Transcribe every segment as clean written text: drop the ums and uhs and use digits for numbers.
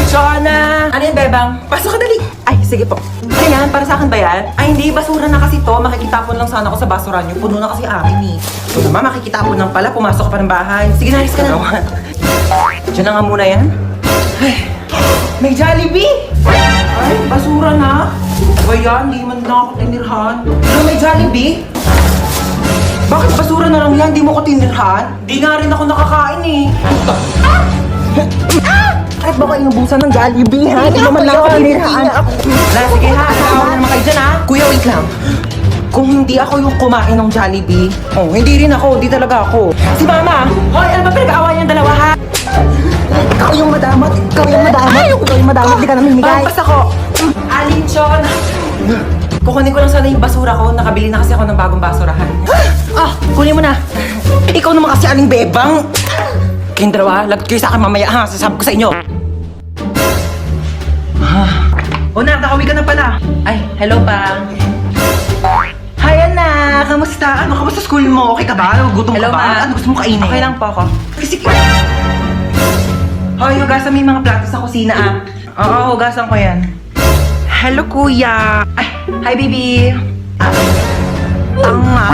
Shona! Ano yan, Bebang? Pasok ka dali! Ay, sige po. Ayan, para sa akin ba yan? Ay, hindi. Basura na kasi to. Makikitapon lang sana ako sa basura niyo. Puno na kasi akin eh. So naman, makikitapon lang pala. Pumasok ka pa ng bahay. Sige na, alis ka na. Diyan na nga muna yan. Ay, may Jollibee! Ay, basura na. Ba yan? Hindi man lang ako tinirhan. Ano, may Jollibee? Bakit basura na lang yan? Di mo ko tinirhan? Di nga rin ako nakakain eh. Kahit ba kayo inubusan ng Jollibee ha? Di naman lang ako tinirhan. Sige ha, asawa na naman kayo dyan ha. Kuya, wait lang. Kung hindi ako yung kumain ng Jollibee, oh, hindi rin ako, di talaga ako. Si Mama! Hoy, ano ba pinag-aawa niyang dalawa ha? Ikaw yung madamot, ikaw yung madamot, ikaw yung madamot, di ka namimigay. Basta ko. Alin, Sean. Kukunin ko lang sana yung basura ko. Nakabili na kasi ako ng bagong basurahan. Kunin mo na. Ikaw naman kasi aling bebang. Kayong dalawa, lagot kayo sa akin mamaya ha. Sasabi ko sa inyo. Nak, nakauwi ka na pala. Ay, hello pa. Hi, anak. Kamusta? Kamusta school mo? Okay ka ba? Gutom ka ba? Ma. Ano gusto mo kainin? Okay lang po ako. Sige. Hoy, hugasan mo yung mga plato sa kusina ah. Oo, hugasan ko yan. Hello, kuya. Ay, hi, baby. Tanga.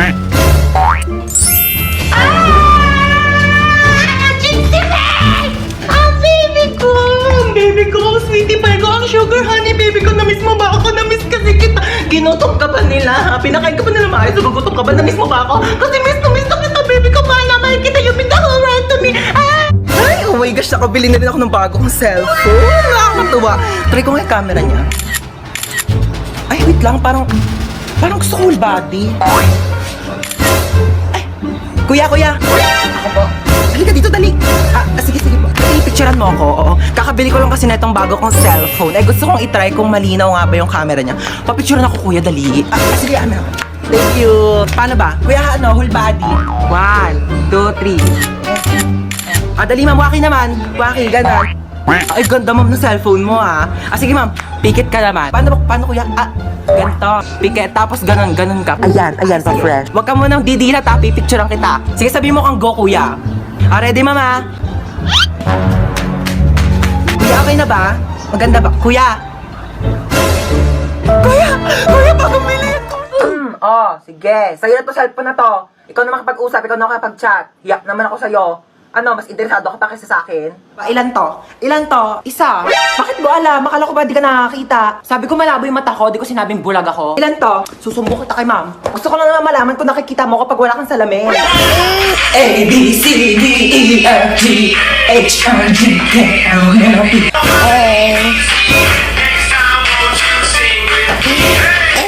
Baby ko, sweetie pie ko, ang sugar honey, baby ko, na-miss mo ba ako? Na-miss kasi kita. Ginutom ka ba nila? Pinakain ka ba nila maayos? Gugutom ka ba? Na-miss mo ba ako? Kasi miss na kita, baby ko. Mahal na kita. You've been the whole right to me. Ay, oh my gosh, nakabili na rin ako ng bagong cellphone. Nakakatuwa. Try ko nga yung camera niya. Ay, wait lang, parang gusto ko whole body. Ay, kuya. Ako po. Halika dito, dali. Sige po. Picturean mo ako, oo. Kakabili ko lang kasi na itong bago kong cellphone. Ay, gusto kong itry kung malinaw nga ba yung camera niya. Papicturean ako, kuya, dali. Sige, ano. Thank you. Paano ba? Kuya, whole body. 1, 2, 3. Dali, ma'am. Waki naman. Waki, ganon. Ay, ganda, ma'am, ng cellphone mo, ha. Sige, ma'am. Pikit ka naman. Paano, kuya? Ganito. Pikit, tapos ganon ka. Ayan, pa-fresh. Huwag ka munang didilat, ha. Pipicturean kita. Sige, sabihin mo kang go, kuya. Ready, mama? Kuya, okay na ba? Maganda ba? Kuya, bagong bili ito. Sige. Sa'yo na to, cellphone na to. Ikaw na makapag-usap, ikaw na makapag-chat. Hiyak naman ako sa'yo. Mas interesado ka pa kaysa sa akin? Ilan to? Isa. Bakit mo alam? Akala ko ba di ka nakakita? Sabi ko malabo yung mata ko, di ko sinabing bulag ako. Ilan to? Susumbong kita kay ma'am. Gusto ko lang naman malaman kung nakikita mo kapag wala kang salamin. A, B, C, D, E, F, G, H, I, J, K, L, M, N, O, P.